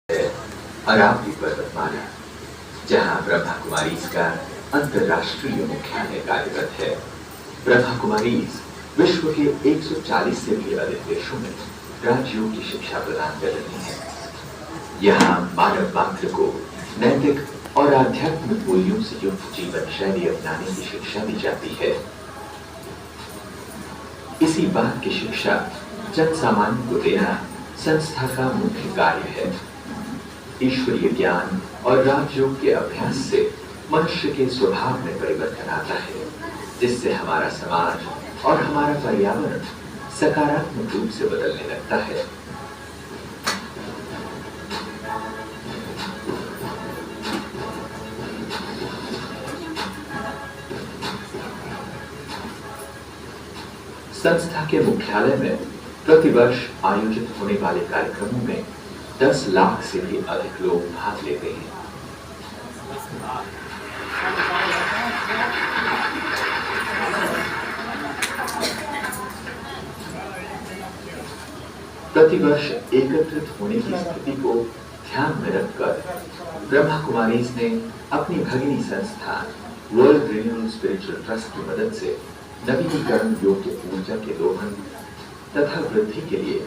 अरावली पर्वतमाला, जहां ब्रह्मा कुमारीज का अंतरराष्ट्रीय मुख्यालय कार्यरत है। ब्रह्मा कुमारीज विश्व के 140 से भी अधिक देशों में राजयोग की शिक्षा प्रदान कर रही है। यहाँ मानव मात्र को नैतिक और आध्यात्मिक मूल्यों से युक्त जीवन शैली अपनाने की शिक्षा दी जाती है। इसी बात की शिक्षा जन सामान्य को देना संस्था का मुख्य कार्य है। ईश्वरीय ज्ञान और राजयोग के अभ्यास से मनुष्य के स्वभाव में परिवर्तन आता है, जिससे हमारा समाज और हमारा पर्यावरण सकारात्मक रूप से बदलने लगता है। संस्था के मुख्यालय में प्रतिवर्ष आयोजित होने वाले कार्यक्रमों में 10 लाख से भी अधिक लोग भाग लेते हैं। प्रतिवर्ष एकत्रित होने की स्थिति को ध्यान में रखकर ब्रह्मा कुमारीज ने अपनी भगिनी संस्था वर्ल्ड रिन्यूअल स्पिरिचुअल ट्रस्ट की मदद से नवीनीकरण योग्य ऊर्जा के दोहन तथा वृद्धि के लिए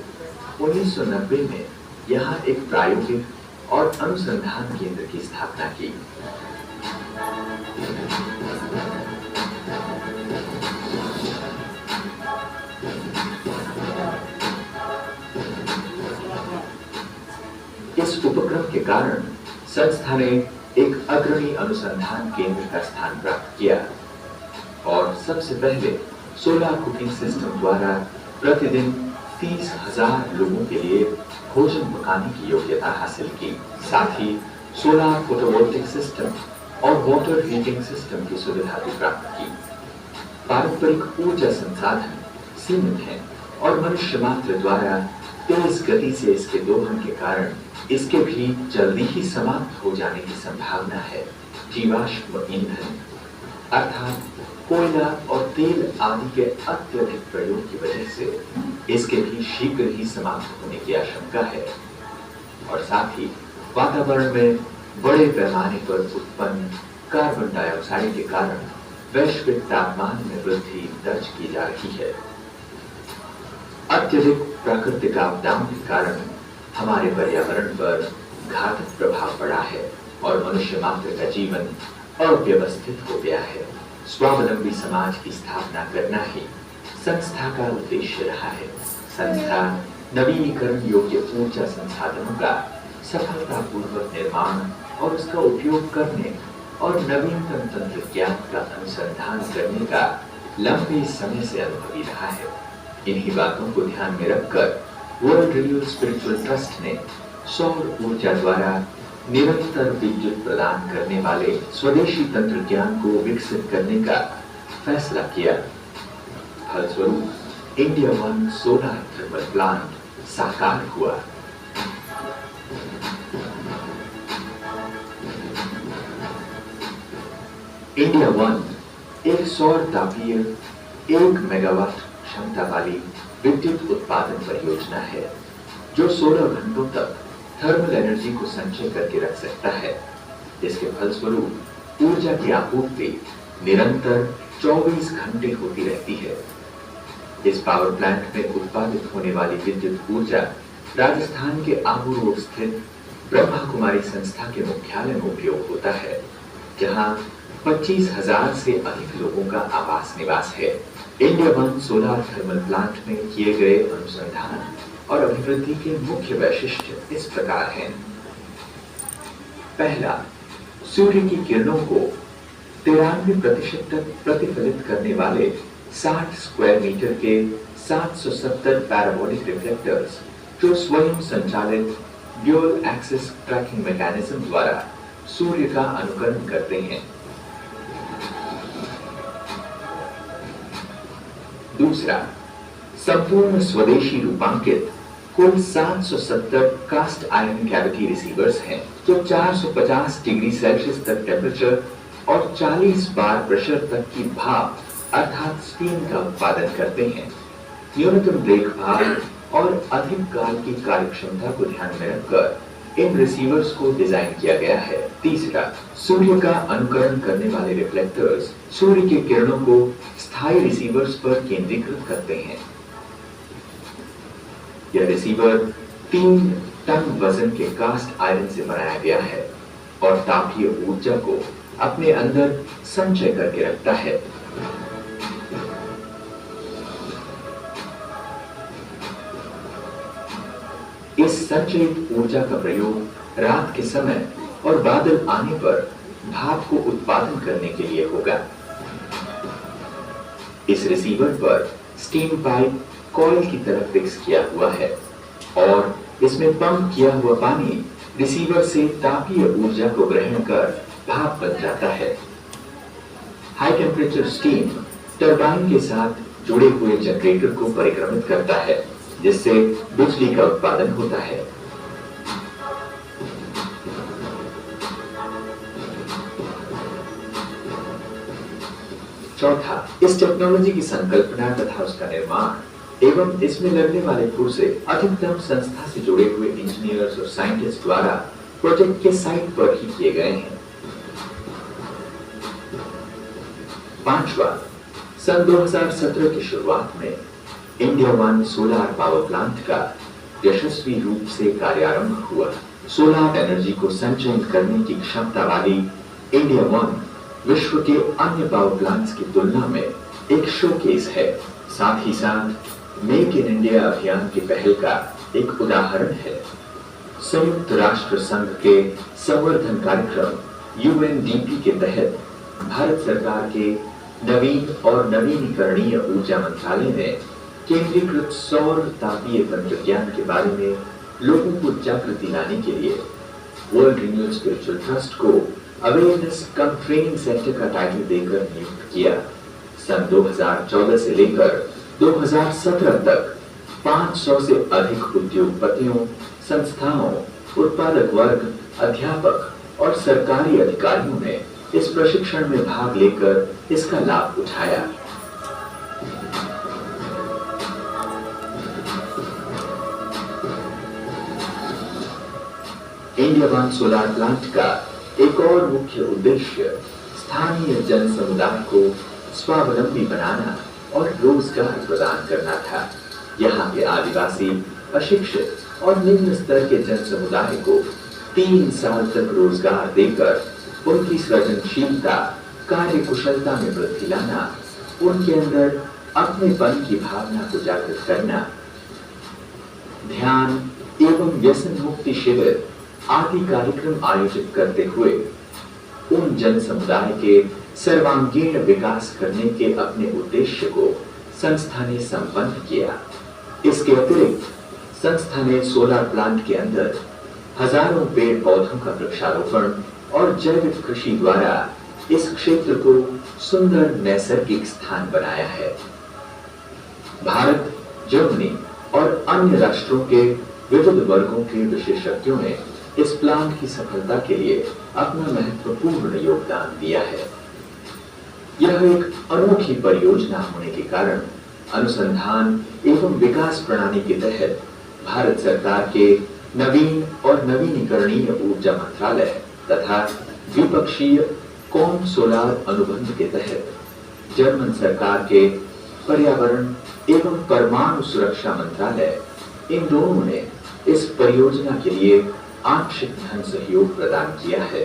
1990 में यहाँ एक प्रायोगिक और अनुसंधान केंद्र की स्थापना की। इस उपक्रम के कारण संस्था ने एक अग्रणी अनुसंधान केंद्र का स्थान प्राप्त किया और सबसे पहले सोलर कुकिंग सिस्टम द्वारा प्रतिदिन 30,000 लोगों के लिए भोजन पकाने की योग्यता हासिल की। साथ ही सोलर फोटोवोल्टिक सिस्टम और वाटर हीटिंग सिस्टम की सुविधा भी प्राप्त की। पारंपरिक ऊर्जा संसाधन सीमित हैं और मनुष्य मात्र द्वारा तेज गति से इसके दोहन के कारण इसके भी जल्दी ही समाप्त हो जाने की संभावना है। जीवाश्म ईंधन अर्थात कोयला और तेल आदि के अत्यधिक प्रयोग की वजह से इसके भी शीघ्र ही समाप्त होने की आशंका है और साथ ही वातावरण में बड़े पैमाने पर उत्पन्न कार्बन डाइऑक्साइड के कारण वैश्विक तापमान में वृद्धि दर्ज की जा रही है। अत्यधिक प्राकृतिक आपदाओं के कारण हमारे पर्यावरण पर घातक प्रभाव पड़ा है और मनुष्य मात्र का जीवन अव्यवस्थित हो गया है। स्वावलंबी समाज की स्थापना करना ही संस्था का उद्देश्य रहा है। संस्था नवीनीकरण योग्य ऊर्जा संसाधनों का सफलतापूर्वक निर्माण और उसका उपयोग करने और नवीनतम तंत्र ज्ञान का अनुसंधान करने का लंबे समय से अनुभवी रहा है। इन्हीं बातों को ध्यान में रखकर वर्ल्ड रिन्यूअल स्पिरिचुअल ट्रस्ट ने सौर ऊर्जा द्वारा निरंतर विद्युत प्रदान करने वाले स्वदेशी तंत्र ज्ञान को विकसित करने का फैसला किया। फलस्वरूप India one solar thermal plant साकार हुआ। इंडिया वन एक सौर तापीय 1 मेगावाट क्षमता वाली विद्युत उत्पादन परियोजना है जो 16 घंटों तक थर्मल एनर्जी को संचय करके रख सकता है। इसके फलस्वरूप ऊर्जा की आपूर्ति निरंतर 24 घंटे होती रहती है। इस पावर प्लांट में उत्पादित होने वाली विद्युत ऊर्जा राजस्थान के आबू रोड स्थित ब्रह्मा कुमारी संस्था के मुख्यालय में उपयोग होता है, जहां 25,000 से अधिक लोगों का आवास निवास है। India one solar thermal plant में किए गए अनुसंधान और अभिवृद्धि के मुख्य वैशिष्ट्य इस प्रकार हैं। पहला, सूर्य की किरणों को 93% तक प्रतिफलित करने वाले 60 स्क्वायर मीटर के 770 पैराबोलिक रिफ्लेक्टर्स जो स्वयं संचालित ड्यूअल एक्सिस ट्रैकिंग मैकेनिज्म द्वारा सूर्य का अनुकरण करते हैं। दूसरा, संपूर्ण स्वदेशी रूपांकित कुल 770 कास्ट आयरन कैविटी रिसीवर्स हैं जो 450 डिग्री सेल्सियस तक टेम्परेचर और 40 बार प्रेशर तक की भाप अर्थात स्टीम का उत्पादन करते हैं। न्यूनतम देखभाल और अधिक काल की कार्यक्षमता को ध्यान में रखकर इन रिसीवर्स को डिजाइन किया गया है। तीसरा, सूर्य का अनुकरण करने वाले रिफ्लेक्टर्स सूर्य की किरणों को स्थायी रिसीवर्स पर केंद्रीकृत करते हैं। यह रिसीवर 3 टन वजन के कास्ट आयरन से बनाया गया है और तापीय ऊर्जा को अपने अंदर संचय करके रखता है। इस संचयित ऊर्जा का प्रयोग रात के समय और बादल आने पर भाप को उत्पादन करने के लिए होगा। इस रिसीवर पर स्टीम पाइप कॉइल की तरफ फिक्स किया हुआ है और इसमें पंप किया हुआ पानी रिसीवर से तापीय ऊर्जा को ग्रहण कर भाप बन जाता है। हाई टेम्परेचर स्टीम टरबाइन के साथ जुड़े हुए जनरेटर को परिक्रमित करता है, जिससे बिजली का उत्पादन होता है। चौथा, इस टेक्नोलॉजी की संकल्पना तथा उसका निर्माण एवं इसमें लगने वाले पुर्जे अधिकतम संस्था से जुड़े हुए इंजीनियर्स और साइंटिस्ट द्वारा प्रोजेक्ट के साइट पर ही किए गए हैं। पांचवा, सन 2017 की शुरुआत में India one solar power plant का यशस्वी रूप से कार्यारंभ हुआ। सोलर एनर्जी को संचयित करने की क्षमता वाली इंडिया वन विश्व के अन्य पावर प्लांट्स की तुलना में एक शोकेस है। साथ ही साथ मेक इन इंडिया अभियान की पहल का एक उदाहरण है। संयुक्त राष्ट्र संघ के संवर्धन कार्यक्रम यूएनडीपी के तहत भारत सरकार के नवीन और नवीनीकरणीय ऊर्जा मंत्रालय ने केंद्रीकृत सौर तापीय तंत्रज्ञान के बारे में लोगों को जागृति लाने के लिए वर्ल्ड रिन्यूएबल स्पिरिचुअल ट्रस्ट को अवेयरनेस कम ट्रेनिंग सेंटर का टाइटल देकर नियुक्त किया। सन 2014 से लेकर 2017 तक 500 से अधिक उद्योगपतियों, संस्थाओं, उत्पादक वर्ग, अध्यापक और सरकारी अधिकारियों ने इस प्रशिक्षण में भाग लेकर इसका लाभ उठाया। इंडिया वन सोलर प्लांट का एक और मुख्य उद्देश्य स्थानीय जन समुदाय को स्वावलंबी बनाना और रोजगार प्रदान करना था। यहाँ के आदिवासी, अशिक्षित और निम्न स्तर के जन समुदाय को 3 साल तक रोजगार देकर उनकी सृजनशीलता, कार्य कुशलता में वृद्धि लाना, उनके अंदर अपनेपन की भावना को जागृत करना, ध्यान एवं व्यसन मुक्ति शिविर आदि कार्यक्रम आयोजित करते हुए उन जन समुदाय के सर्वांगीण विकास करने के अपने उद्देश्य को संस्था ने संपन्न किया। इसके अतिरिक्त संस्था ने सोलर प्लांट के अंदर हजारों पेड़ पौधों का वृक्षारोपण और जैविक कृषि द्वारा इस क्षेत्र को सुंदर नैसर्गिक स्थान बनाया है। भारत, जर्मनी और अन्य राष्ट्रों के विविध वर्गों के विशेषज्ञों ने इस प्लांट की सफलता के लिए अपना महत्वपूर्ण योगदान दिया है। यह एक अनोखी परियोजना होने के कारण अनुसंधान एवं विकास प्रणाली के तहत भारत सरकार के नवीन और नवीनीकरणीय ऊर्जा मंत्रालय तथा द्विपक्षीय कॉम सोलार अनुबंध के तहत जर्मन सरकार के पर्यावरण एवं परमाणु सुरक्षा मंत्रालय, इन दोनों ने इस परियोजना के लिए आंशिक धन सहयोग प्रदान किया है।